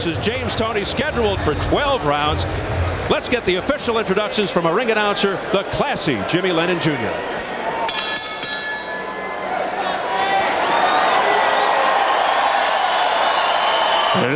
This is James Toney, scheduled for 12 rounds. Let's get the official introductions from a ring announcer, the classy Jimmy Lennon Jr.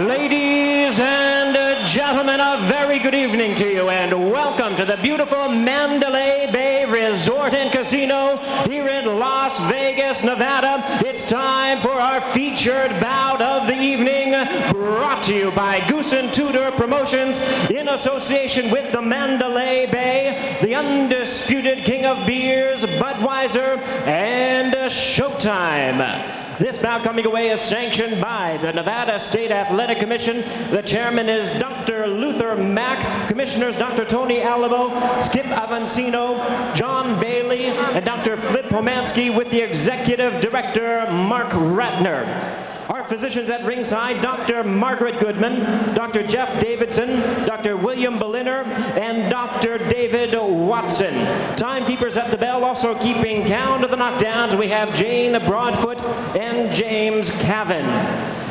Ladies and gentlemen, a very good evening to you and welcome to the beautiful Mandalay Bay Resort and Casino here in Las Vegas, Nevada. It's time for our featured bout of the evening, brought to you by Goose & Tudor Promotions in association with the Mandalay Bay, the undisputed king of beers, Budweiser, and Showtime. This bout coming away is sanctioned by the Nevada State Athletic Commission. The chairman is Dr. Luther Mack, commissioners Dr. Toney Alamo, Skip Avancino, John Bailey, and Dr. Flip Pomansky, with the executive director Mark Ratner. Our physicians at ringside, Dr. Margaret Goodman, Dr. Jeff Davidson, Dr. William Berliner, and Dr. David Watson. Timekeepers at the bell, also keeping count of the knockdowns, we have Jane Broadfoot and James Cavan.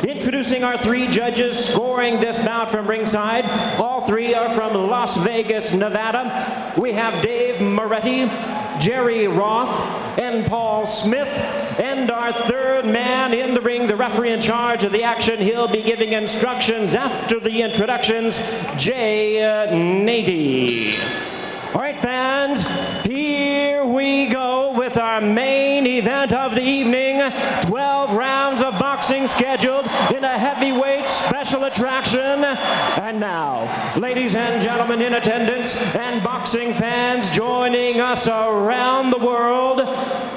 Introducing our three judges scoring this bout from ringside. All three are from Las Vegas, Nevada. We have Dave Moretti, Jerry Roth, and Paul Smith. And our third man in the ring, the referee in charge of the action, he'll be giving instructions after the introductions, Jay Nady. All right, fans, here we go with our main event of the evening. 12 rounds of boxing scheduled in a heavyweight special attraction. And now, ladies and gentlemen in attendance and boxing fans joining us around the world,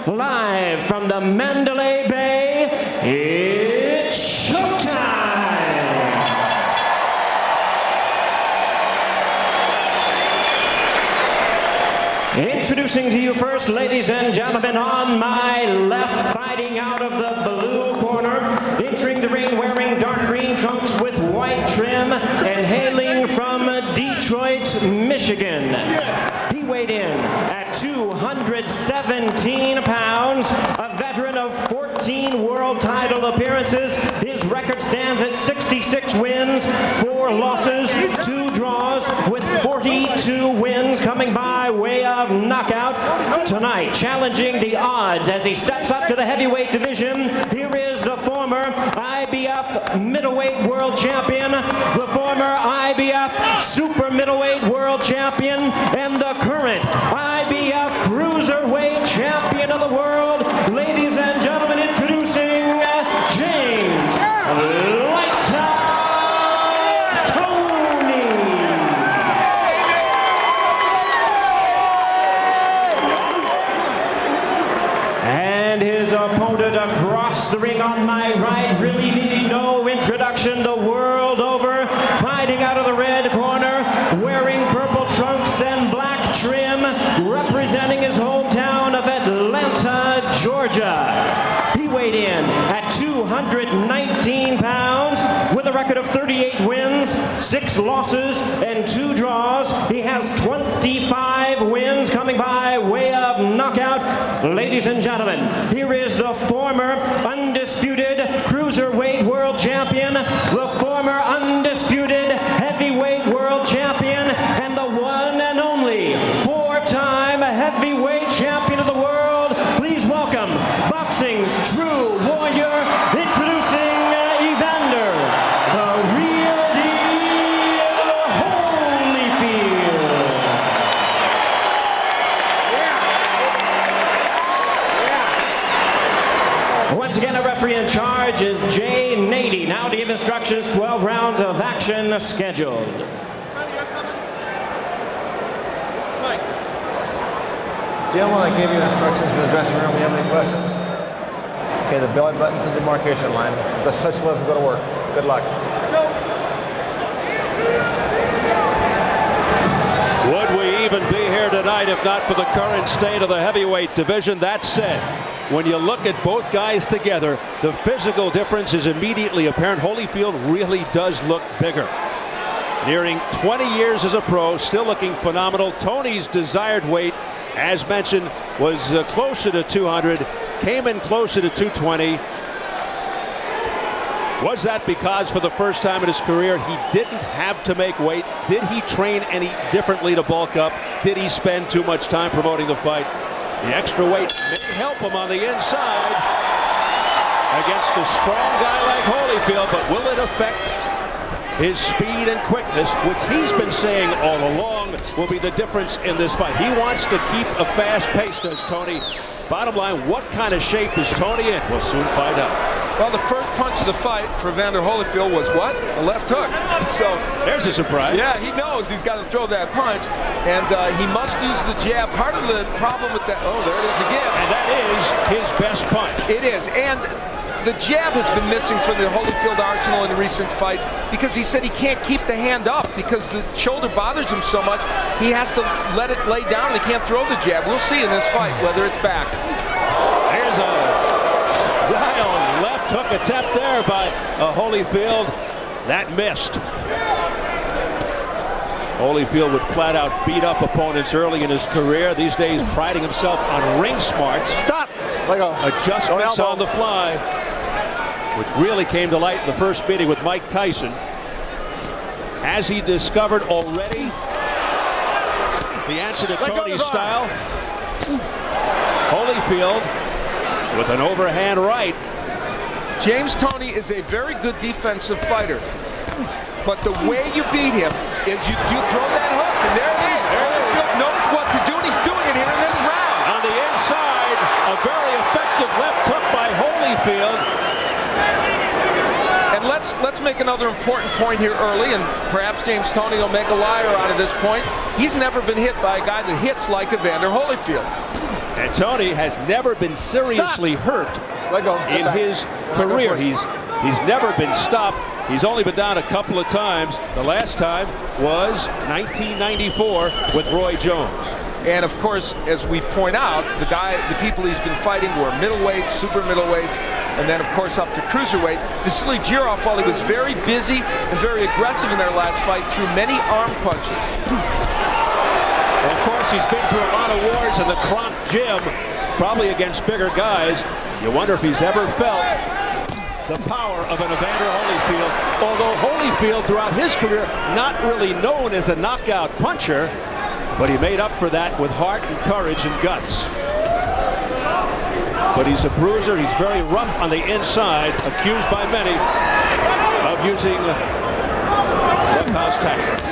live from the Mandalay Bay, it's showtime! Introducing to you first, ladies and gentlemen, on my left, fighting out of the blue corner, entering the ring wearing dark green trunks with white trim, and hailing from Detroit, Michigan. He weighed in at 217 pounds, a veteran of 14 world title appearances. His record stands at 66 wins, 4 losses, 2 draws, with 42 wins coming by way of knockout. Tonight, challenging the odds as he steps up to the heavyweight division, here is the former IBF middleweight world champion, the former IBF super middleweight world champion, and the current IBF cruiserweight champion of the world. Ladies and gentlemen, introducing James Lights Out Toney. And his opponent across the ring on my right, really needing no introduction the world over, fighting out of the red corner, wearing purple trunks and black trim, representing his hometown of Atlanta, Georgia. He weighed in at 219 pounds with a record of 38 wins, 6 losses, and 2 draws. He has 25 wins coming by way of knockout. Ladies and gentlemen, here is the former undisputed cruiserweight world champion, the former undisputed heavyweight world champion, and the one and only 4-time heavyweight champion of the world. Please welcome boxing's true warrior, introducing Evander, the real deal, Holyfield. Once again, a referee in charge is Jay Nady. Now to give instructions, 12 rounds of action scheduled. Jim, when I gave you instructions in the dressing room, you have any questions? Okay, the belly button's the demarcation line. The such gloves will go to work. Good luck. Would we even be here tonight if not for the current state of the heavyweight division? That said, when you look at both guys together, the physical difference is immediately apparent. Holyfield really does look bigger. Nearing 20 years as a pro, still looking phenomenal. Toney's desired weight, as mentioned, was closer to 200, came in closer to 220. Was that because for the first time in his career he didn't have to make weight? Did he train any differently to bulk up? Did he spend too much time promoting the fight? The extra weight may help him on the inside against a strong guy like Holyfield, but will it affect his speed and quickness, which he's been saying all along will be the difference in this fight? He wants to keep a fast pace, does Toney. Bottom line, what kind of shape is Toney in? We'll soon find out. Well, the first punch of the fight for Evander Holyfield was what? A left hook. So there's a surprise. Yeah, he knows he's got to throw that punch, and he must use the jab. Part of the problem with that, oh, there it is again. And that is his best punch. It is, and the jab has been missing from the Holyfield arsenal in recent fights because he said he can't keep the hand up because the shoulder bothers him so much. He has to let it lay down and he can't throw the jab. We'll see in this fight whether it's back. There's a wild left hook attempt there by Holyfield. That missed. Holyfield would flat out beat up opponents early in his career. These days priding himself on ring smarts. Stop. Let go. Adjustments on the fly, which really came to light in the first meeting with Mike Tyson. Has he discovered already the answer to Toney's style? Holyfield with an overhand right. James Toney is a very good defensive fighter, but the way you beat him is you do throw that hook, and there it is. Holyfield knows what to do, and he's doing it here in this round. On the inside, a very effective left hook by Holyfield. And let's make another important point here early, and perhaps James Toney will make a liar out of this point. He's never been hit by a guy that hits like Evander Holyfield. And Toney has never been seriously hurt in his career. He's never been stopped. He's only been down a couple of times. The last time was 1994 with Roy Jones. And of course, as we point out, the people he's been fighting were middleweights, super middleweights, and then of course up to cruiserweight. Vasily Girov, while he was very busy and very aggressive in their last fight, threw many arm punches. And of course, he's been through a lot of wars in the Kronk gym, probably against bigger guys. You wonder if he's ever felt the power of an Evander Holyfield. Although Holyfield, throughout his career, not really known as a knockout puncher, but he made up for that with heart and courage and guts. But he's a bruiser. He's very rough on the inside, accused by many of using roughhouse tactics.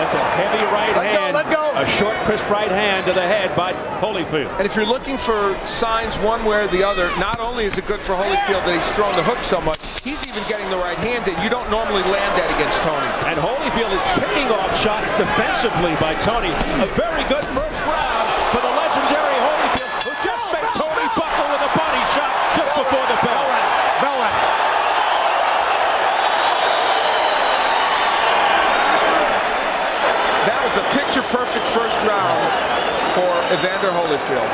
That's a heavy right hand, a short, crisp right hand to the head by Holyfield. And if you're looking for signs one way or the other, not only is it good for Holyfield that he's thrown the hook so much, he's even getting the right hand that you don't normally land that against Toney. And Holyfield is picking off shots defensively by Toney. A very good first round for the legendary Holyfield, who just made Toney buckle with a body shot just before the bell. Bell rang. That was a picture-perfect first round for Evander Holyfield.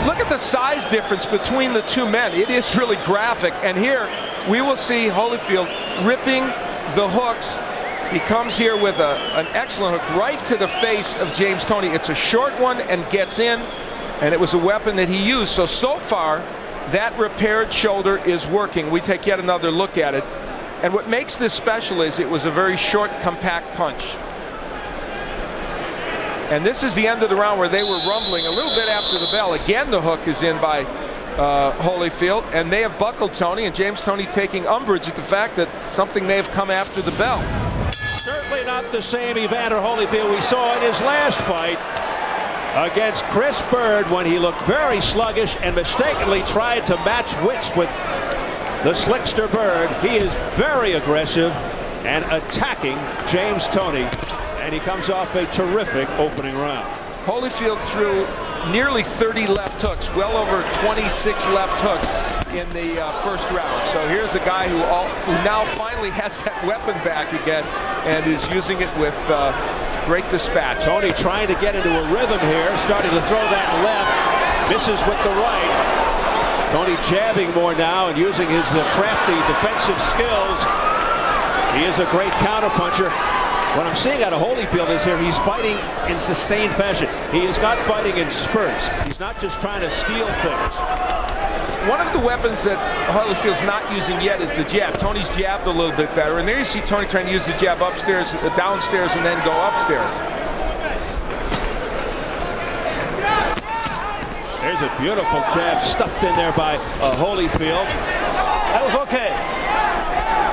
Look at the size difference between the two men. It is really graphic. And here we will see Holyfield ripping the hooks. He comes here with an excellent hook right to the face of James Toney. It's a short one and gets in, and it was a weapon that he used. So far, that repaired shoulder is working. We take yet another look at it. And what makes this special is it was a very short, compact punch. And this is the end of the round where they were rumbling a little bit after the bell. Again, the hook is in by Holyfield, and they have buckled Toney, and James Toney taking umbrage at the fact that something may have come after the bell. Certainly not the same Evander Holyfield we saw in his last fight against Chris Bird, when he looked very sluggish and mistakenly tried to match wits with the slickster Bird. He is very aggressive and attacking James Toney, and he comes off a terrific opening round. Holyfield threw nearly 30 left hooks, well over 26 left hooks in the first round. So here's a guy who now finally has that weapon back again and is using it with great dispatch. Toney trying to get into a rhythm here, starting to throw that left, misses with the right. Toney jabbing more now and using his crafty defensive skills. He is a great counterpuncher. What I'm seeing out of Holyfield is here he's fighting in sustained fashion. He is not fighting in spurts. He's not just trying to steal things. One of the weapons that Holyfield's not using yet is the jab. Toney's jabbed a little bit better, and there you see Toney trying to use the jab upstairs, downstairs, and then go upstairs. There's a beautiful jab stuffed in there by Holyfield. That was okay.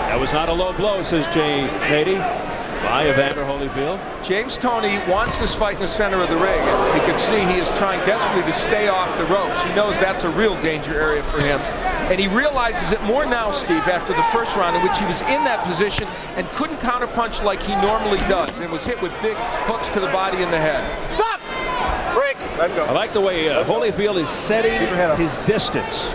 That was not a low blow, says Jay Nady, by Evander Holyfield. James Toney wants this fight in the center of the ring. You can see he is trying desperately to stay off the ropes. He knows that's a real danger area for him. And he realizes it more now, Steve, after the first round in which he was in that position and couldn't counterpunch like he normally does and was hit with big hooks to the body and the head. Stop! Break! Let him go. I like the way Holyfield is setting his distance.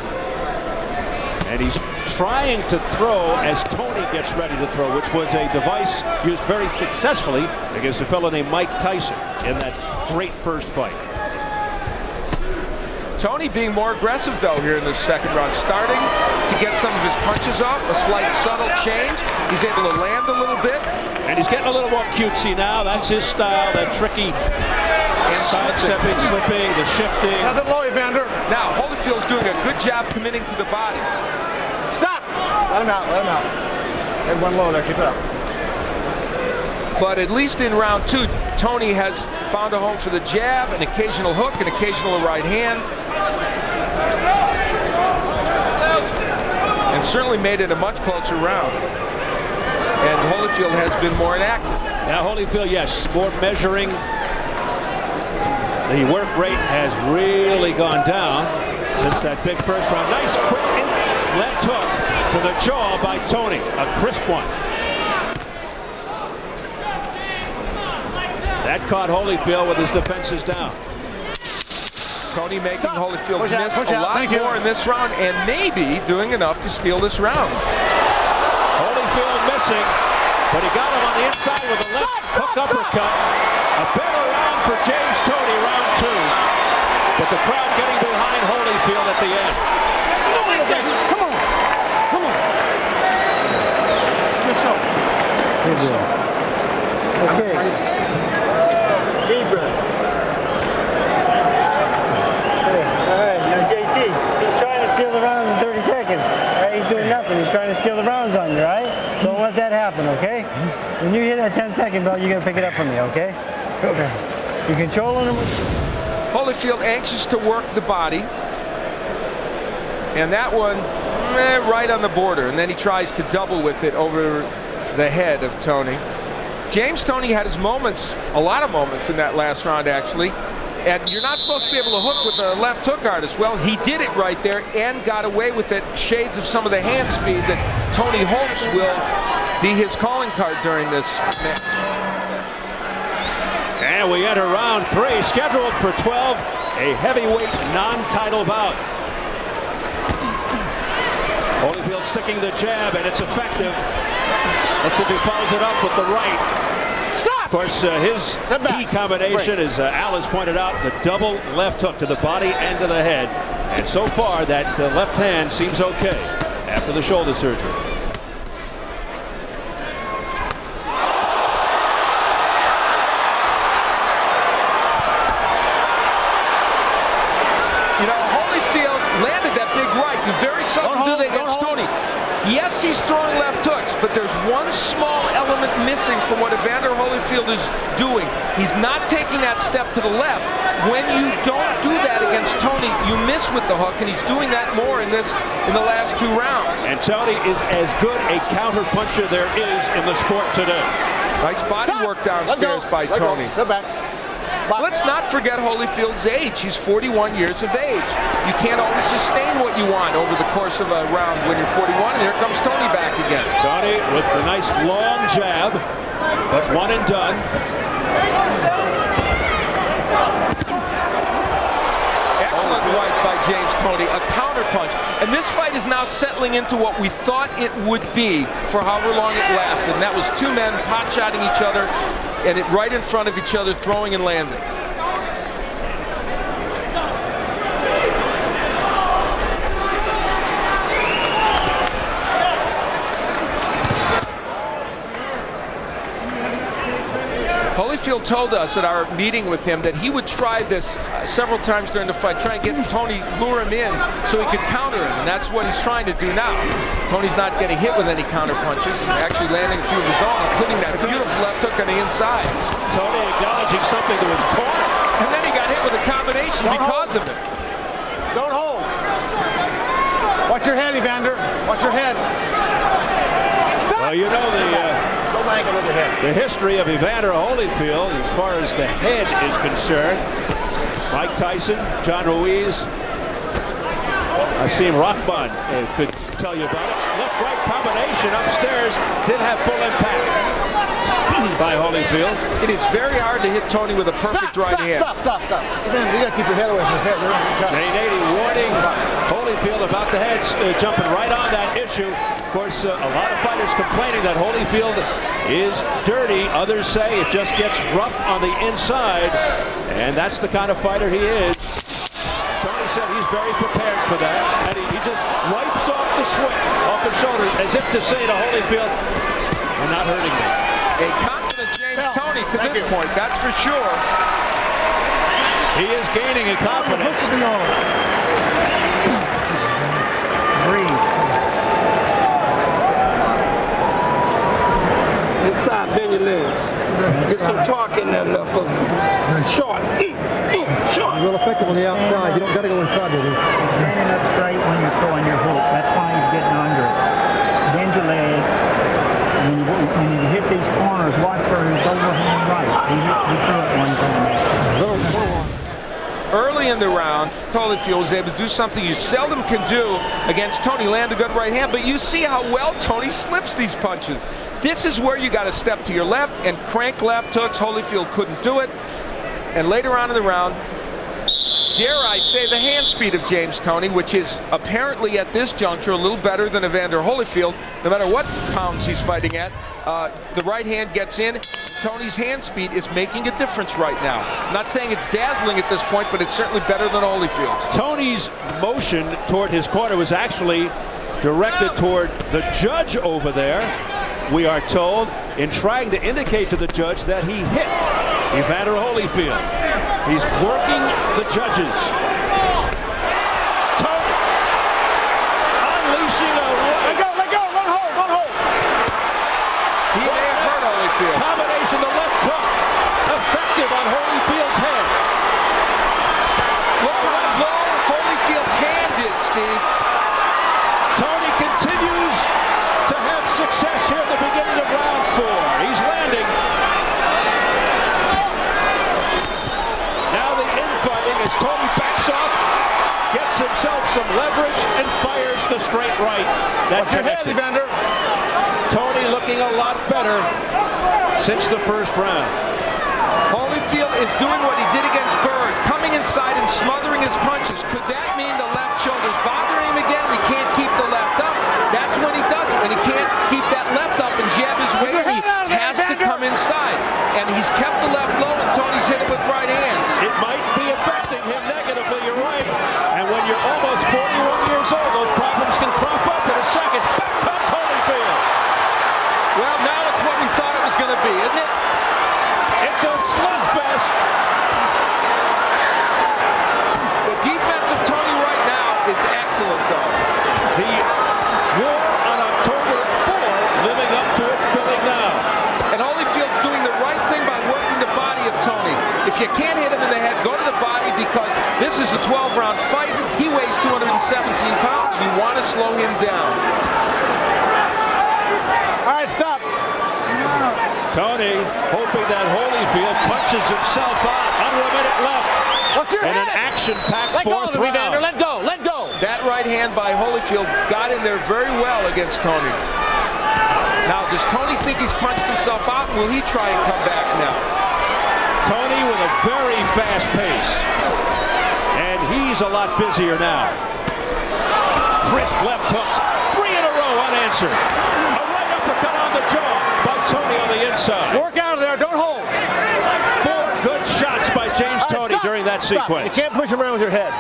And he's trying to throw as Toney gets ready to throw, which was a device used very successfully against a fellow named Mike Tyson in that great first fight. Toney being more aggressive, though, here in the second round, starting to get some of his punches off, a slight subtle change. He's able to land a little bit. And he's getting a little more cutesy now. That's his style, that tricky sidestepping, slipping, the shifting. Nothing low, Evander. Now, Holyfield's doing a good job committing to the body. Stop! Let him out, let him out. Had one low there, keep it up. But at least in round two, Toney has found a home for the jab, an occasional hook, an occasional right hand. And certainly made it a much closer round. And Holyfield has been more inactive. Now Holyfield, yes, more measuring. The work rate has really gone down since that big first round. Nice quick left hook to the jaw by Toney, a crisp one. That caught Holyfield with his defenses down. Toney making Holyfield Push miss out. a lot more in this round and maybe doing enough to steal this round. Holyfield missing, but he got him on the inside with a left hook uppercut. A better round for James Toney, round two. But the crowd getting behind Holyfield at the end. Come on. Come on. Good show. Good deal. Okay. Deep breath. All right, now JT, he's trying to steal the rounds in 30 seconds. All right, he's doing nothing. He's trying to steal the rounds on you, all right? Don't let that happen, okay? When you hit that 10-second bell, you're going to pick it up from me, okay? Okay. You controlling him? Holyfield anxious to work the body. And that one, right on the border. And then he tries to double with it over the head of Toney. James Toney had his moments, a lot of moments in that last round, actually. And you're not supposed to be able to hook with a left hook artist. Well, he did it right there and got away with it. Shades of some of the hand speed that Toney hopes will be his calling card during this match. And we enter round three, scheduled for 12, a heavyweight non-title bout. Holyfield sticking the jab, and it's effective. Let's see if he follows it up with the right. Stop! Of course, his key combination, as Al has pointed out, the double left hook to the body and to the head. And so far, that left hand seems okay after the shoulder surgery. You know, Holyfield landed that big right. You very seldom do that against Toney. Yes, he's throwing left hooks, but there's one small element missing from what Evander Holyfield is doing. He's not taking that step to the left. When you don't do that against Toney, you miss with the hook, and he's doing that more in the last two rounds. And Toney is as good a counter puncher there is in the sport today. Nice body work downstairs by Toney. Sit back. Let's not forget Holyfield's age. He's 41 years of age. You can't always sustain what you want over the course of a round when you're 41. And here comes Toney back again. Toney with the nice long jab, but one and done. Excellent right by James Toney, a counter punch. And this fight is now settling into what we thought it would be for however long it lasted. And that was two men pot-shotting each other and it right in front of each other, throwing and landing. Holyfield told us at our meeting with him that he would try this several times during the fight, try and get Toney, lure him in so he could counter him, and that's what he's trying to do now. Tony's not getting hit with any counter punches, actually landing a few of his own, including that beautiful left hook on the inside. Toney acknowledging something to his corner. And then he got hit with a combination because of it. Don't hold. Watch your head, Evander. Watch your head. Stop. Well, you know Don't angle with your head. the history of Evander Holyfield as far as the head is concerned. Mike Tyson, John Ruiz, Asim Rahman could tell you about it. Left-right combination upstairs did have full impact by Holyfield. It is very hard to hit Toney with a perfect right hand. Stop. Evander, you got to keep your head away from his head. J80 warning Holyfield about the head, jumping right on that issue. Of course, a lot of fighters complaining that Holyfield is dirty. Others say it just gets rough on the inside, and that's the kind of fighter he is. Toney said he's very prepared for that, and he just wipes off the sweat off his shoulder as if to say to Holyfield, "You're not hurting me." A confident James Toney to this point, that's for sure. He is gaining in confidence. Breathe. Inside, bend your legs. Get some torque in that left hook. Short. Short. Real effective on the outside. You don't got to go inside with him. He's standing up straight when you're throwing your hook. That's why he's getting under it. So bend your legs. And when you hit these corners, watch for his overhand right. He threw it one time at you. Early in the round, Holyfield was able to do something you seldom can do against Toney, land a good right hand, but you see how well Toney slips these punches. This is where you got to step to your left and crank left hooks. Holyfield couldn't do it. And later on in the round, dare I say, the hand speed of James Toney, which is apparently at this juncture a little better than Evander Holyfield. No matter what pounds he's fighting at, the right hand gets in. Toney's hand speed is making a difference right now. I'm not saying it's dazzling at this point, but it's certainly better than Holyfield's. Tony's motion toward his corner was actually directed toward the judge over there, we are told, in trying to indicate to the judge that he hit Evander Holyfield. He's working the judges. Toney unleashing a right. Let go. Don't hold. He may have hurt Holyfield. Combination, the left hook, effective on Holyfield's head. Look how low Holyfield's hand is, Steve. Toney continues to have success here at the beginning of round 4. He's landing. Now the infighting as Toney backs off, gets himself some leverage, and fires the straight right. That Watch your head, connected. Evander. Toney looking a lot better since the first round. Holyfield is doing what he did against Bird, coming inside and smothering his punches. Could that mean the left shoulder's bothering him again? We can't keep the left up. That's when he does it. When he can't keep that left up and jab his weight, he has to come inside. And he's kept the left low, and Toney's hit it with right hands. It might be affecting him negatively, you're right. And when you're almost 41 years old, those problems can crop up in a second. Back comes Holyfield. Well, now it's what we thought it was going to be, isn't it? It's a slugfest. The defense of Toney right now is excellent, though. The war on October 4 living up to its billing now. And Holyfield's doing the right thing by working the body of Toney. If you can't hit him in the head, go to the body, because this is a 12-round fight. He weighs 217 pounds. You want to slow him down. All right, stop. Toney hoping that Holyfield punches himself out. Under a minute left. Watch your In head. an action-packed Let go fourth of him, Evander. round. Let go. That right hand by Holyfield got in there very well against Toney. Now, does Toney think he's punched himself out? Will he try and come back now? Toney with a very fast pace. And he's a lot busier now. Crisp left hooks. 3 in a row unanswered. A right uppercut on the jaw by Toney on the inside. Work out of there. Don't hold. 4 good shots by James Toney during that sequence. You can't push him around with your head.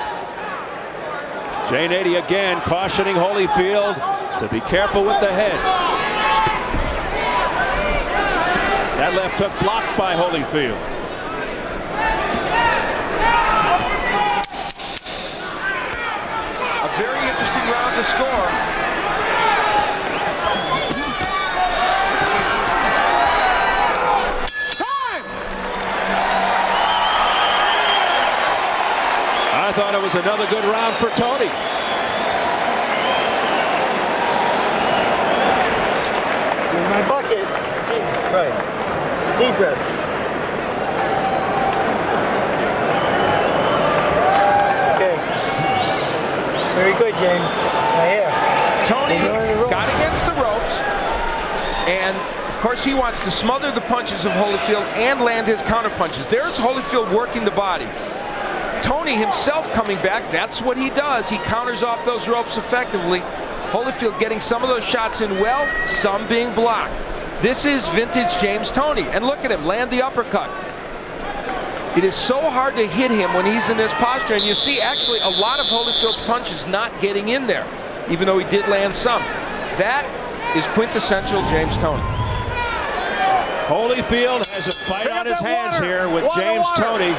J80 again cautioning Holyfield to be careful with the head. That left hook blocked by Holyfield. A very interesting round to score. Time! I thought it was another good round for Toney. In my bucket. Jesus Christ. Deep breath. Okay. Very good, James. Right here. Toney got against the ropes, and of course he wants to smother the punches of Holyfield and land his counter punches. There's Holyfield working the body. Toney himself coming back, that's what he does. He counters off those ropes effectively. Holyfield getting some of those shots in well, some being blocked. This is vintage James Toney. And look at him, land the uppercut. It is so hard to hit him when he's in this posture. And you see actually a lot of Holyfield's punches not getting in there, even though he did land some. That is quintessential James Toney. Holyfield has a fight on his hands here with James Toney.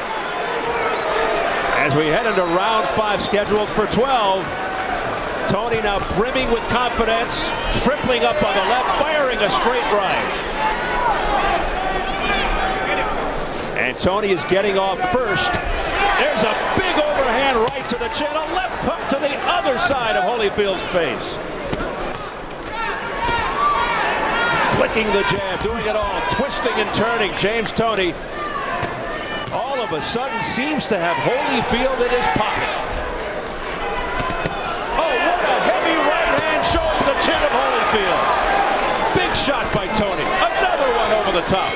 As we head into round 5 scheduled for 12. Toney now brimming with confidence, tripling up on the left, firing a straight right. And Toney is getting off first. There's a big overhand right to the chin, a left hook to the other side of Holyfield's face. Flicking the jab, doing it all, twisting and turning. James Toney all of a sudden seems to have Holyfield in his pocket. Oh, what a heavy right hand showing the chin of Holyfield. Big shot by Toney. Another one over the top.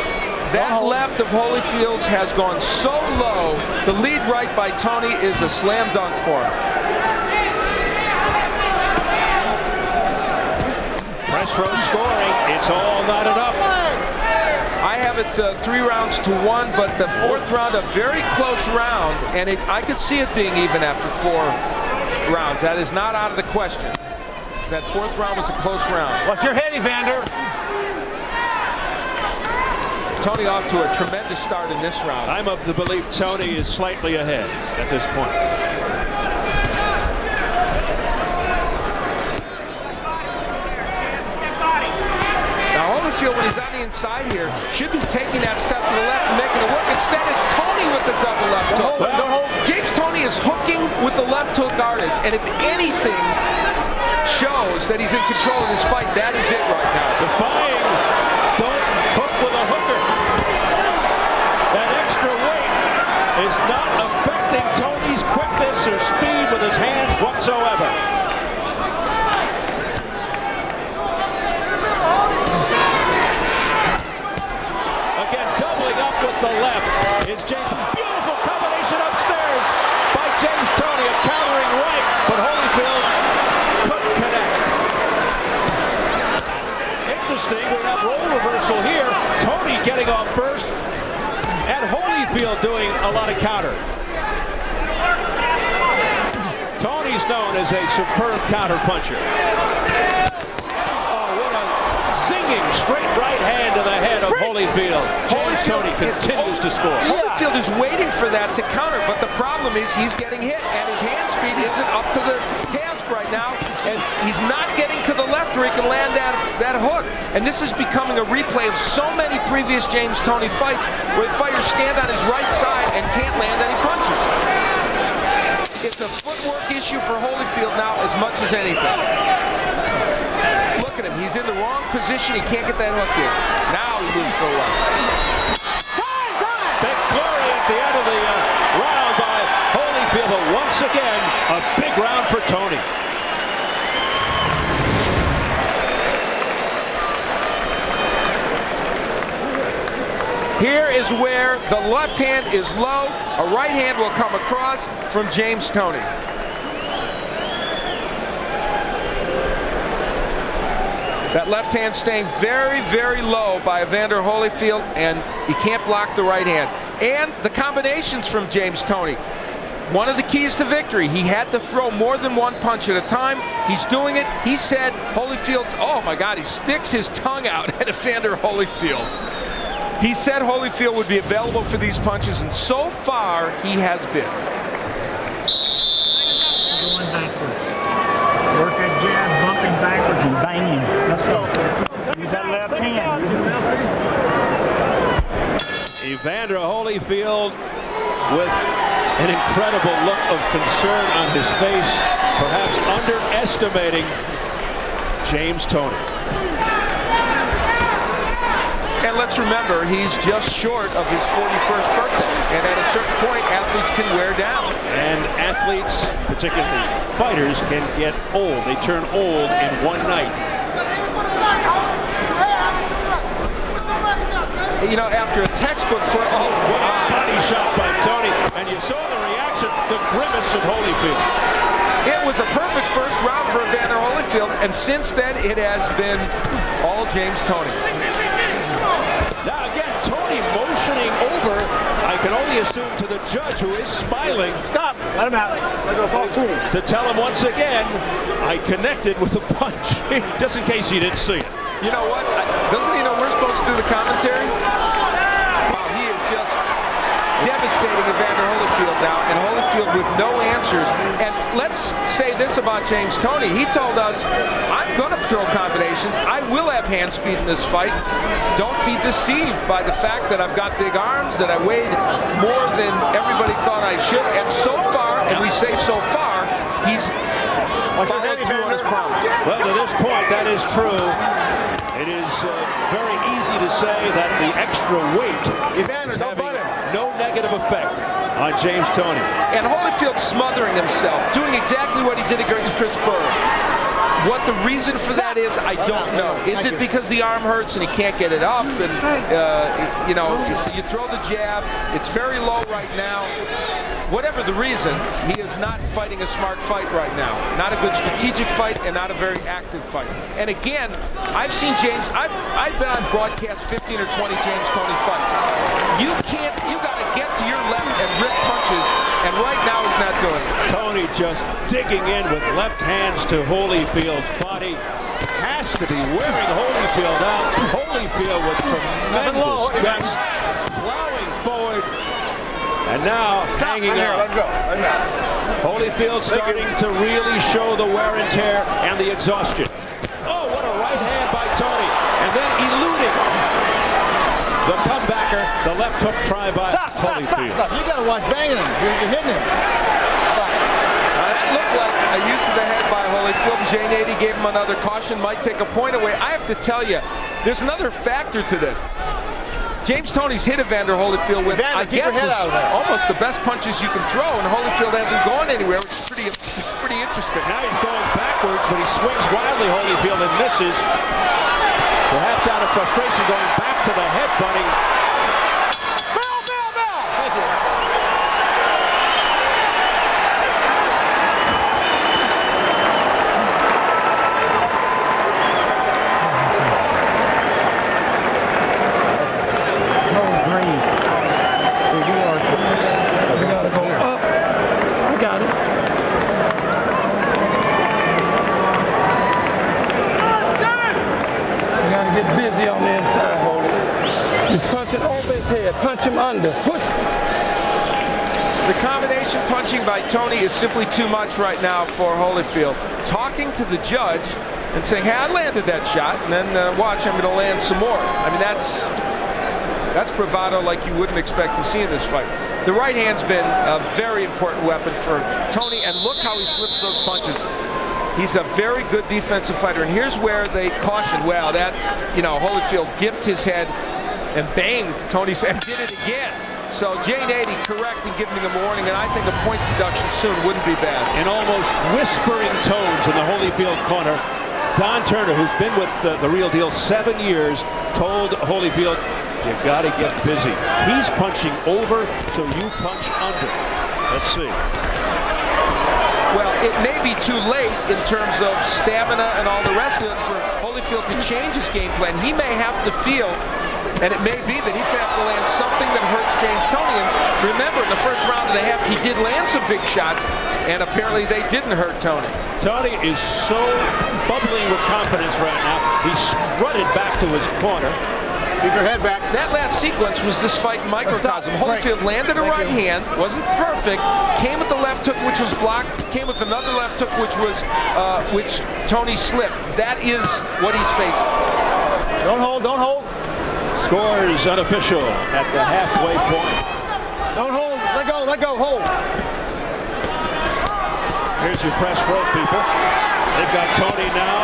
That left of Holyfield's has gone so low. The lead right by Toney is a slam dunk for him. Press row scoring. It's all not enough. I have it 3 rounds to 1, but the 4th round a very close round, and I could see it being even after 4 rounds. That is not out of the question. That 4th round was a close round. What's your head, Evander? Toney off to a tremendous start in this round. I'm of the belief Toney is slightly ahead at this point. Now Holyfield, when he's on the inside here, should be taking that step to the left and making it work. Instead, it's Toney with the double left hook. James Toney is hooking with the left hook artist, and if anything shows that he's in control of this fight, that is it right now. Defying, don't hook with a hooker. That extra weight is not affecting Toney's quickness or speed with his hands whatsoever. Again, doubling up with the left is James. Beautiful combination upstairs by James Toney, a countering right, but Holyfield couldn't connect. Interesting, we have role reversal here. Toney getting off first, and Holyfield doing a lot of counter. Toney's known as a superb counter puncher. Oh, what a zinging straight right hand to the head of Holyfield. James Toney continues to score. Holyfield is waiting for that to counter, but the problem is he's getting hit, and his hand speed isn't up to the task right now, and he's not getting to the left where he can land that hook. And this is becoming a replay of so many previous James Toney fights where the fighters stand on his right side and can't land any punches. It's a footwork issue for Holyfield now as much as anything. Look at him, he's in the wrong position, he can't get that hook in. Now he moves to the left. Big flurry at the end of the round by Holyfield, but once again, a big round for Toney. Here is where the left hand is low. A right hand will come across from James Toney. That left hand staying very, very low by Evander Holyfield, and he can't block the right hand. And the combinations from James Toney. One of the keys to victory, he had to throw more than one punch at a time. He's doing it. He said Holyfield's, oh my God, he sticks his tongue out at Evander Holyfield. He said Holyfield would be available for these punches, and so far he has been. Going backwards. Work that jab, bumping backwards and banging. Let's go. Use that left hand. Evander Holyfield with an incredible look of concern on his face, perhaps underestimating James Toney. And let's remember, he's just short of his 41st birthday. And at a certain point, athletes can wear down. And athletes, particularly fighters, can get old. They turn old in one night. You know, after a textbook for, oh, wow. Body shot by Toney. And you saw the reaction, the grimace of Holyfield. It was a perfect first round for Evander Holyfield. And since then, it has been all James Toney. Now again, Toney motioning over, I can only assume to the judge, who is smiling. Stop. Let him out. Let go, please. To tell him once again, I connected with a punch, just in case he didn't see it. You know what? Doesn't he know we're supposed to do the commentary? Wow, he is just devastating Evander Holyfield now, and Holyfield with no answers. And let's say this about James Toney. He told us, I'm going to throw combinations. I will have hand speed in this fight. Don't be deceived by the fact that I've got big arms, that I weighed more than everybody thought I should. And so far, and we say so far, he's followed through on his promise. Well, to this point, that is true. It is very easy to say that the extra weight Evander, is don't having butt him. no negative effect on James Toney. And Holyfield smothering himself, doing exactly what he did against Chris Berg. What the reason for that is, I don't know. Is it because the arm hurts and he can't get it up? And, you know, you throw the jab. It's very low right now. Whatever the reason, he is not fighting a smart fight right now. Not a good strategic fight and not a very active fight. And again, I've seen James, I've been on broadcast 15 or 20 James Toney fights. You got to get to your left and rip punches, and right now he's not doing it. Toney just digging in with left hands to Holyfield's body. Has to be wearing Holyfield out. Holyfield with tremendous guts, plowing forward. And now hanging out. Let go. Let go. Holyfield starting to really show the wear and tear and the exhaustion. Oh, what a right hand by Toney. And then eluding the comebacker, the left hook try by Holyfield. Stop. You got to watch banging him. You're hitting him. That looked like a use of the head by Holyfield. J80 gave him another caution, might take a point away. I have to tell you, there's another factor to this. James Toney's hit Evander Holyfield with, I guess, almost the best punches you can throw, and Holyfield hasn't gone anywhere, which is pretty interesting. Now he's going backwards, but he swings wildly, Holyfield, and misses. Perhaps out of frustration, going back to the headbutting. Bell. Thank you. Busy on the inside, Holy. He's punching over his head. Punch him under. Push. The combination punching by Toney is simply too much right now for Holyfield. Talking to the judge and saying, hey, I landed that shot, and then watch, I'm going to land some more. I mean, that's bravado like you wouldn't expect to see in this fight. The right hand's been a very important weapon for Toney, and look how he slips those punches. He's a very good defensive fighter, and here's where they cautioned, well, that, you know, Holyfield dipped his head and banged Toney's and did it again. So J80 correct in giving him a warning, and I think a point deduction soon wouldn't be bad. In almost whispering tones in the Holyfield corner, Don Turner, who's been with the real deal 7 years, told Holyfield, you got to get busy. He's punching over, so you punch under. Let's see. Well, it may be too late in terms of stamina and all the rest of it for Holyfield to change his game plan. He may have to feel, and it may be that he's going to have to land something that hurts James Toney. And remember, in the first round and a half, he did land some big shots, and apparently they didn't hurt Toney. Toney is so bubbling with confidence right now. He strutted back to his corner. Keep your head back. That last sequence was this fight in microcosm. Holyfield landed a right hand, wasn't perfect, came with the left hook, which was blocked, came with another left hook, which Toney slipped. That is what he's facing. Don't hold, don't hold. Scores unofficial at the halfway point. Don't hold, let go, hold. Here's your press row, people. They've got Toney now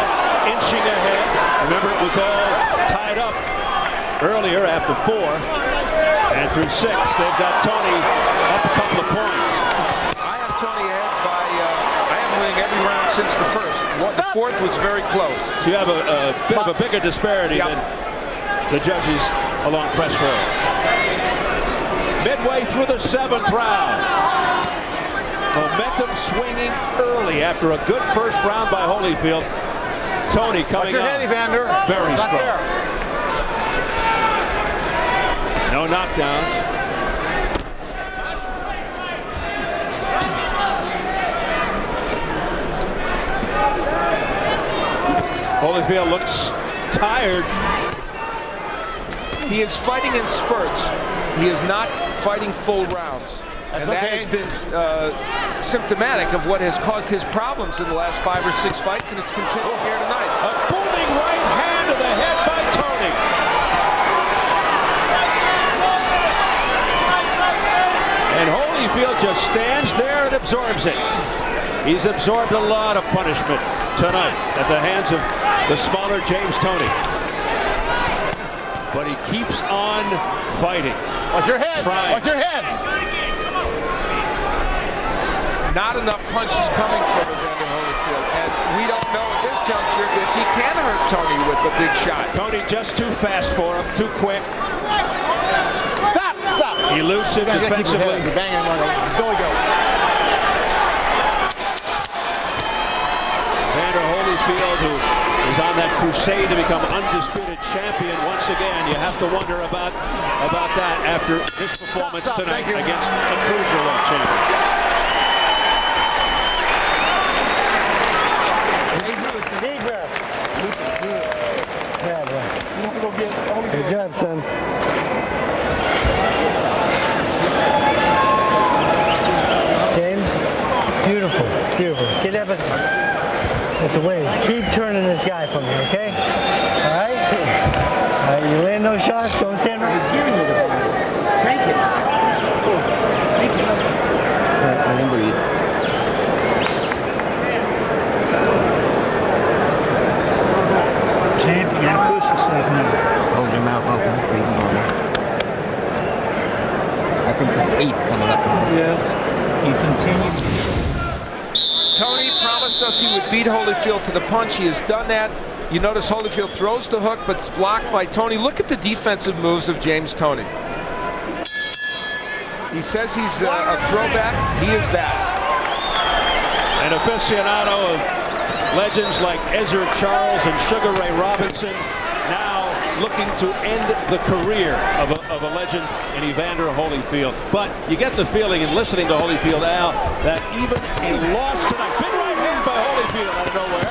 inching ahead. Remember, it was all tied up earlier after 4. And through 6, they've got Toney up a couple of points. I have Toney ahead by, I am winning every round since the first. The fourth was very close. So you have a bit of a bigger disparity than the judges along press row. Midway through the 7th round. Momentum swinging early after a good first round by Holyfield. Toney coming Watch your head, Evander. Very It's not strong. fair. No knockdowns. Holyfield looks tired. He is fighting in spurts. He is not fighting full rounds. That's and that okay. has been symptomatic of what has caused his problems in the last 5 or 6 fights, and it's continuing here tonight. A booming right hand to the head by Toney. And Holyfield just stands there and absorbs it. He's absorbed a lot of punishment tonight at the hands of the smaller James Toney. But he keeps on fighting. Watch your heads, Trying. watch your heads. Not enough punches coming from Evander Holyfield, and we don't know at this juncture if he can hurt Toney with a big shot. Toney just too fast for him, too quick. Stop, stop. Elusive You gotta keep your head defensively. up. You're banging one. Go, go. Evander Holyfield, who is on that crusade to become undisputed champion once again. You have to wonder about that after this performance tonight against a cruiserweight champion. Deep breath. Yeah, bro. Good job, son. James, beautiful, beautiful. Get that this away. Keep turning this guy from me, okay? All right? All right, you land those shots, don't stand right. He's giving you the ball. Take it. Take it. All right, let him breathe. Champ, you gotta push yourself now. Just hold your mouth open, breathe normal. I think it's 8 coming up. Yeah. You continue. Toney promised us he would beat Holyfield to the punch. He has done that. You notice Holyfield throws the hook, but it's blocked by Toney. Look at the defensive moves of James Toney. He says he's a throwback. He is that. An aficionado of legends like Ezra Charles and Sugar Ray Robinson, now looking to end the career of a legend in Evander Holyfield. But you get the feeling in listening to Holyfield, Al, that even a loss tonight, big right hand by Holyfield out of nowhere,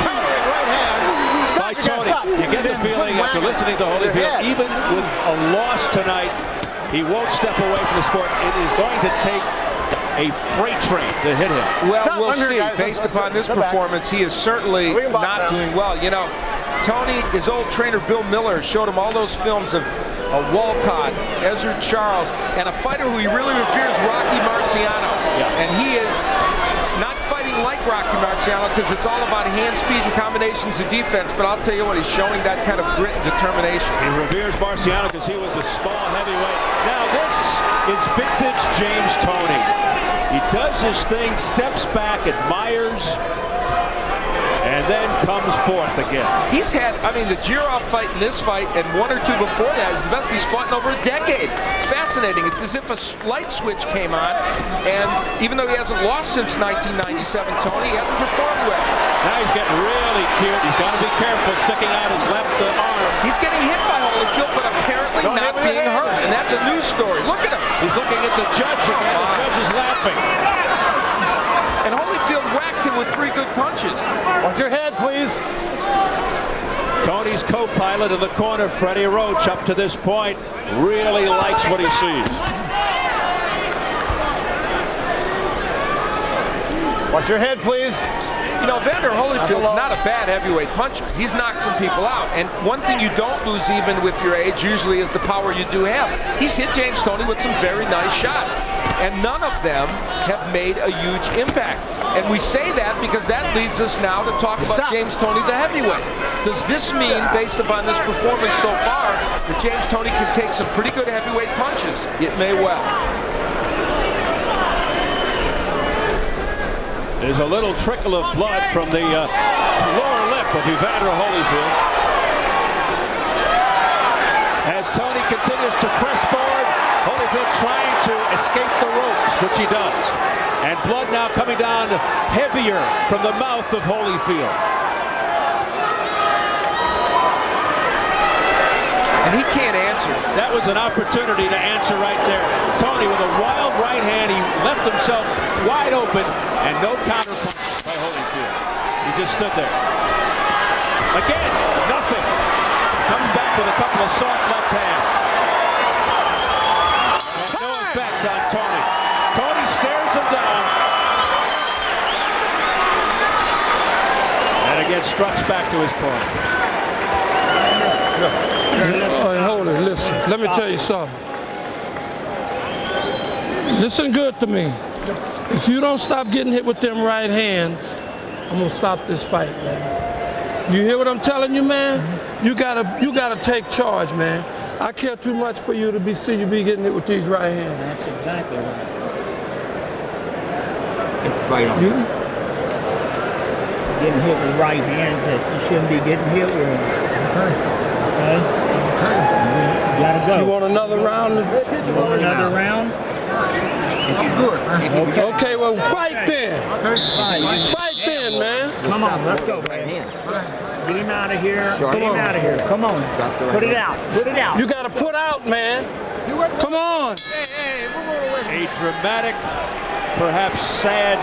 powering right hand by Toney. You get the feeling after listening to Holyfield, even with a loss tonight, he won't step away from the sport. It is going to take a freight train to hit him. Well, we'll see. Based upon this performance, he is certainly not doing well. You know, Toney, his old trainer Bill Miller showed him all those films of Walcott, Ezra Charles, and a fighter who he really reveres, Rocky Marciano. Yeah. And he is not fighting like Rocky Marciano because it's all about hand speed and combinations of defense, but I'll tell you what, he's showing that kind of grit and determination. He reveres Marciano because he was a small heavyweight. Now this is vintage James Toney. He does his thing, steps back, admires, and then comes forth again. He's had, I mean, the Jirov fight and this fight and 1 or 2 before that is the best he's fought in over a decade. It's fascinating. It's as if a light switch came on, and even though he hasn't lost since 1997, Toney, he hasn't performed well. Now he's getting really cute. He's got to be careful sticking out his left arm. He's getting hit by Holyfield, but apparently not being hurt, and that's a news story. Look at him. He's looking at the judge again. The judge is laughing. And Holyfield whacked him with 3 good punches. Watch your head, please. Toney's co-pilot in the corner, Freddie Roach, up to this point, really likes what he sees. Watch your head, please. You know, Evander Holyfield's not a bad heavyweight puncher. He's knocked some people out. And one thing you don't lose even with your age usually is the power you do have. He's hit James Toney with some very nice shots. And none of them have made a huge impact. And we say that because that leads us now to talk about James Toney, the heavyweight. Does this mean, based upon this performance so far, that James Toney can take some pretty good heavyweight punches? It may well. There's a little trickle of blood from the lower lip of Evander Holyfield. As Toney continues to press forward, Holyfield trying to escape the ropes, which he does. And blood now coming down heavier from the mouth of Holyfield. And he can't answer. That was an opportunity to answer right there. Toney with a wild right hand. He left himself wide open and no counter punch by Holyfield. He just stood there. Again, nothing. Comes back with a couple of soft left hands. No effect on Toney. Toney stares him down. And again struts back to his corner. Hold it, listen. Let me tell you something. Listen good to me. If you don't stop getting hit with them right hands, I'm gonna stop this fight, man. You hear what I'm telling you, man? You gotta take charge, man. I care too much for you to see you be getting hit with these right hands. That's exactly right. Right on. Getting hit with right hands that you shouldn't be getting hit with. Okay? You gotta go. You want another round? You want another round? Okay, well, fight then. Fight then, man. Come on, let's go, man. Get him out of here. Get him out of here. Come on. Put it out. Put it out. You gotta put out, man. Come on. A dramatic, perhaps sad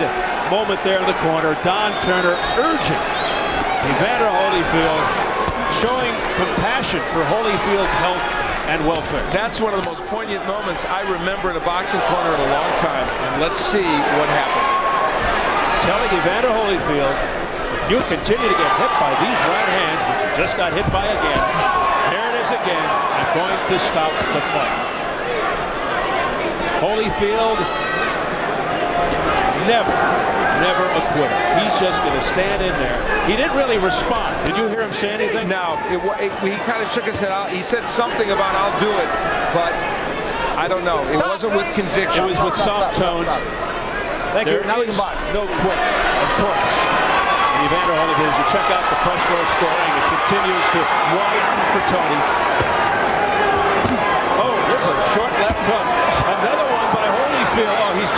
moment there in the corner. Don Turner urging Evander Holyfield, showing compassion for Holyfield's health and welfare. That's one of the most poignant moments I remember in a boxing corner in a long time. And let's see what happens. Telling Evander Holyfield, if you continue to get hit by these right hands, which you just got hit by again, there it is again, I'm going to stop the fight. Holyfield, never a quitter. He's just going to stand in there. He didn't really respond. Did you hear him say anything? No, he kind of shook his head out. He said something about I'll do it, but I don't know. It wasn't with conviction. It was with soft tones. Thank you. There Now we is can box. no quit, of course. And Evander Holyfield, as you check out the press row scoring, it continues to widen for Toney. Oh, there's a short left hook. Another one by Holyfield. Oh, he's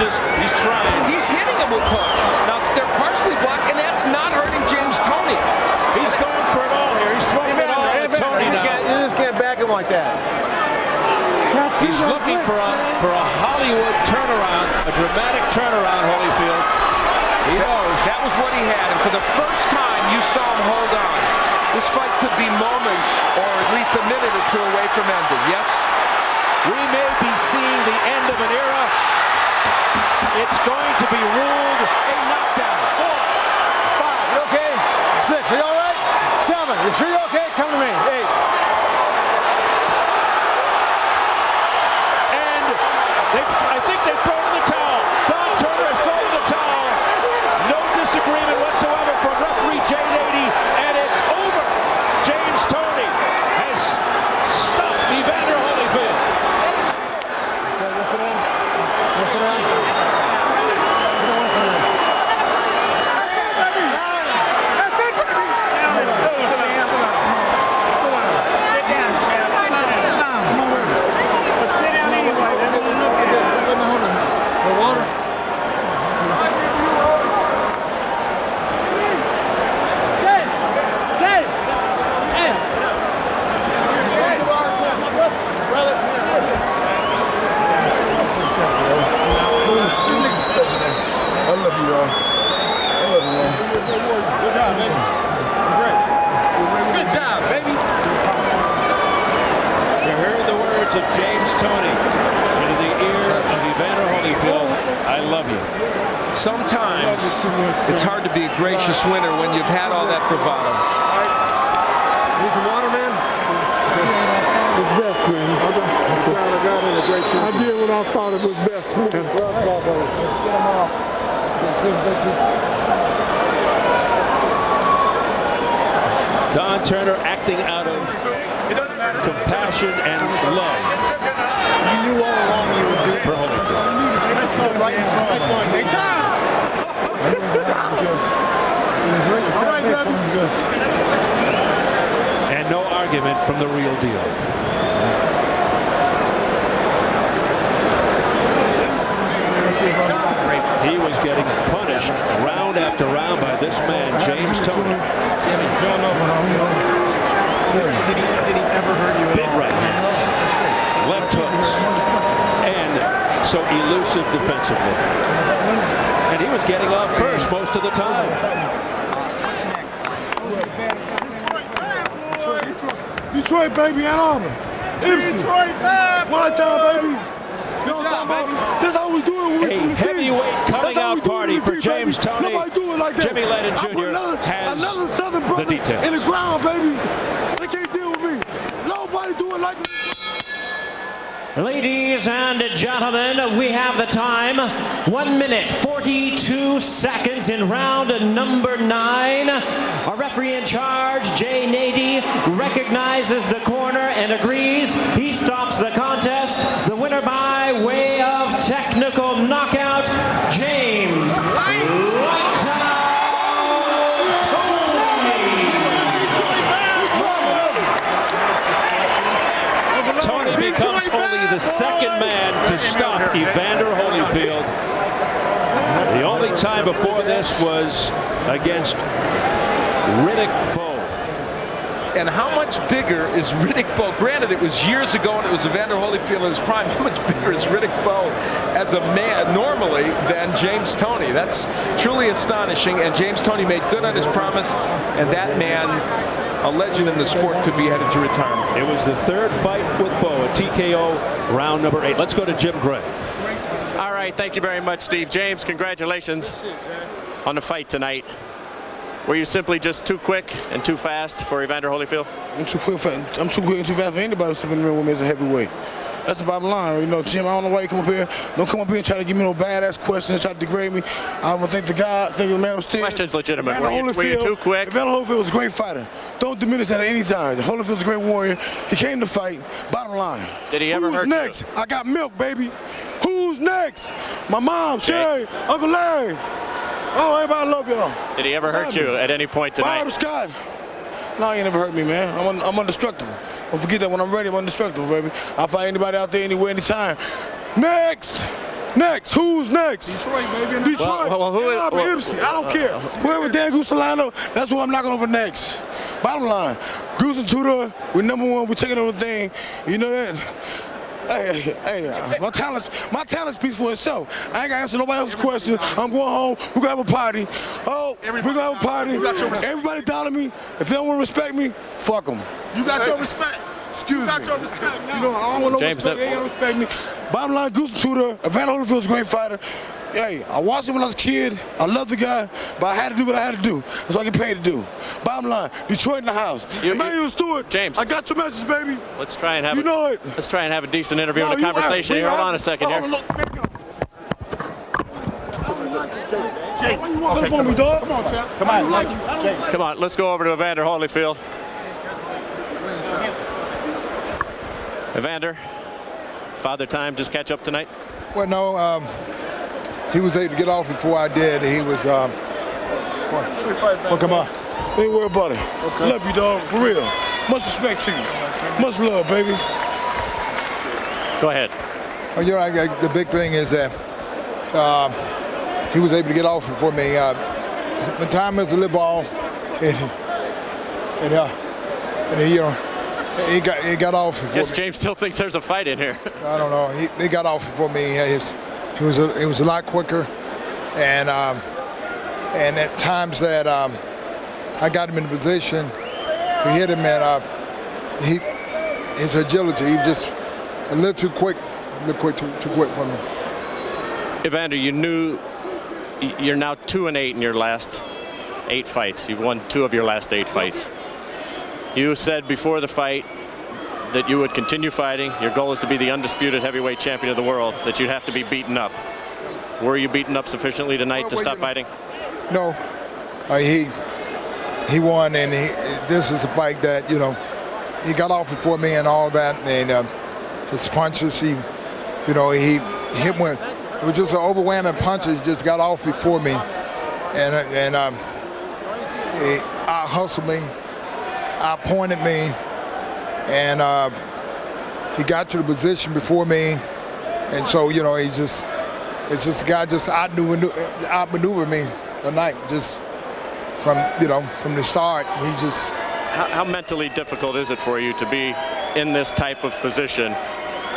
trying. He's hitting him with hooks. Now, they're partially blocked, and that's not hurting James Toney. He's going for it all here. He's throwing it all at Toney now. You just can't back him like that. He's looking for a Hollywood turnaround, a dramatic turnaround, Holyfield. He knows. That was what he had, and for the first time, you saw him hold on. This fight could be moments, or at least a minute or two away from ending, yes? We may be seeing the end of an era. It's going to be ruled a knockdown. 4, 5, you okay? 6, are you all right? 7, you sure you're okay? Come to me. 8. And I think they've thrown in the towel. Don Turner has thrown in the towel. No disagreement whatsoever from referee Jay Nady, and it's over. James Toney has stopped Evander Holyfield. Okay, lift it in. Lift it in. of James Toney into the ear of Evander Holyfield. I love you. Sometimes it's hard to be a gracious winner when you've had all that bravado. Need some water, man? It's best, man. I did what I thought it was best, man. Get them off. Don Turner acting out of compassion and love You knew all along you would do it. for Holyfield. That's going right in front. That's going big time. All right, Devin. And no argument from the real deal. He was getting punished round after round by this man, James Toney. Did he ever hurt you at Big all? right hand, left hooks, and so elusive defensively. And he was getting off first most of the time. Detroit, baby, Ann Arbor. Detroit bad, One time, baby. You know what I'm talking about? That's how we do it when we A from the team. heavyweight coming That's how we out do it party when we for team, James baby. Toney. Nobody do it like that. Jimmy Lennon I put Jr. has another Southern brother the details. in the ground, baby. They can't deal with me. Nobody do it like this. Ladies and gentlemen, we have the time. 1 minute, 42 seconds in round number 9. Our referee in charge, Jay Nady, recognizes the corner and agrees. He stops the contest. The winner by way of technical knockout, James Lights Out Toney. Toney becomes only the second man to stop Evander Holyfield. The only time before this was against Riddick Bowe. And how much bigger is Riddick Bowe? Granted, it was years ago and it was Evander Holyfield in his prime. How much bigger is Riddick Bowe as a man normally than James Toney? That's truly astonishing. And James Toney made good on his promise. And that man, a legend in the sport, could be headed to retirement. It was the third fight with Bowe, a TKO round number 8. Let's go to Jim Gray. All right, thank you very much, Steve. James, congratulations on the fight tonight. Were you simply just too quick and too fast for Evander Holyfield? I'm too quick and too fast for anybody to step in the ring with me as a heavyweight. That's the bottom line. You know, Jim, I don't know why you come up here. Don't come up here and try to give me no badass questions, try to degrade me. I want to thank the guy, thank the man upstairs. Question's legitimate. Were you too quick? Evander Holyfield was a great fighter. Don't diminish that at any time. Holyfield's a great warrior. He came to fight. Bottom line. Did he ever hurt Who's next? you? I got milk, baby. Who's next? My mom, Sherry, Uncle Larry. Oh, everybody love y'all. Did he ever hurt you at any point tonight? Bob Scott. No, he ain't never hurt me, man. I'm indestructible. Don't forget that when I'm ready, I'm indestructible, baby. I'll fight anybody out there anywhere, anytime. Next! Who's next? Detroit, baby. Detroit. MC. I don't care. Whoever Dan Gusalano, that's who I'm knocking over next. Bottom line, Goose and Tudor, we're #1. We're taking over the thing. You know that? Hey, my talent speaks for itself. I ain't gonna answer nobody else's questions. I'm going home. We're gonna have a party. We're gonna have a party. Everybody dollar me. If they don't want to respect me, fuck them. You got your respect. Excuse me. You got your respect now. You know, I don't want no James, respect. They ain't gonna respect me. Bottom line, Goose and Tudor. Evander Holyfield's a great fighter. Hey, I watched him when I was a kid. I love the guy, but I had to do what I had to do. That's what I get paid to do. Bottom line, Detroit in the house. Emmanuel Stewart. James. I got your message, baby. Let's try and have Let's try and have a decent interview and a conversation here. Hold on a second here. Jake, Why you walking up on me, dog? Come on, champ. Come on, Jake. Come on, let's go over to Evander Holyfield. Evander, Father Time just catch up tonight? Well, no, he was able to get off before I did. He was, come on. Ain't worry about it. Okay. Love you, dog, for real. Much respect to you. Much love, baby. Go ahead. Well, you know, the big thing is that he was able to get off before me. The time is to live on, and he, you know, he got off before Yes, me. James still thinks there's a fight in here. I don't know. He got off before me. He was a lot quicker, and at times that I got him in a position to hit him, and his agility, he just a little too quick for me. Evander, you knew you're now 2-8 in your last 8 fights. You've won 2 of your last 8 fights. You said before the fight that you would continue fighting. Your goal is to be the undisputed heavyweight champion of the world, that you'd have to be beaten up. Were you beaten up sufficiently tonight to stop fighting? No. He won, and this is a fight that, you know, he got off before me and all that, and his punches, he hit one. It was just an overwhelming punches, just got off before me, and I hustled me, I pointed me, and he got to the position before me, and so, you know, it's just a guy just outmaneuvered me tonight, just from the start. He just. How mentally difficult is it for you to be in this type of position,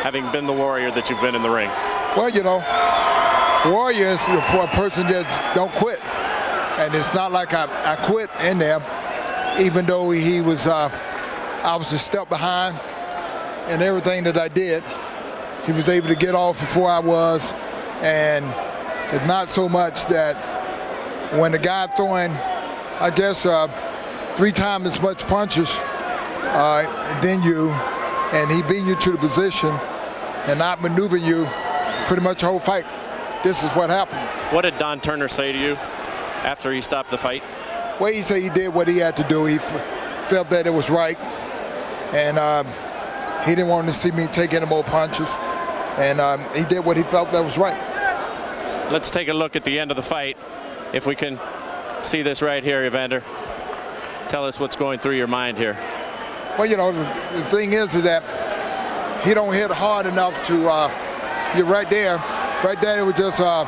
having been the warrior that you've been in the ring? Well, you know, warrior is a person that don't quit, and it's not like I quit in there, even though he was. I was a step behind in everything that I did. He was able to get off before I was, and it's not so much that when the guy throwing, I guess, 3 times as much punches than you, and he beat you to the position and outmaneuvering you pretty much the whole fight. This is what happened. What did Don Turner say to you after he stopped the fight? Well, he said he did what he had to do. He felt that it was right, and he didn't want to see me take any more punches, and he did what he felt that was right. Let's take a look at the end of the fight, if we can see this right here, Evander. Tell us what's going through your mind here. Well, you know, the thing is that he don't hit hard enough to. You're right there. Right there, it was just a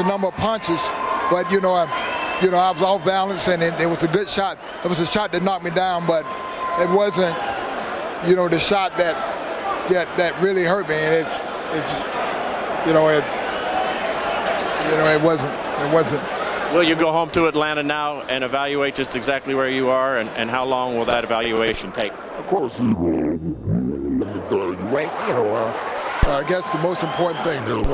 number of punches, but I was off balance, and it was a good shot. It was a shot that knocked me down, but it wasn't, the shot that really hurt me. And it wasn't. Will you go home to Atlanta now and evaluate just exactly where you are, and how long will that evaluation take? Of course, I guess the most important thing is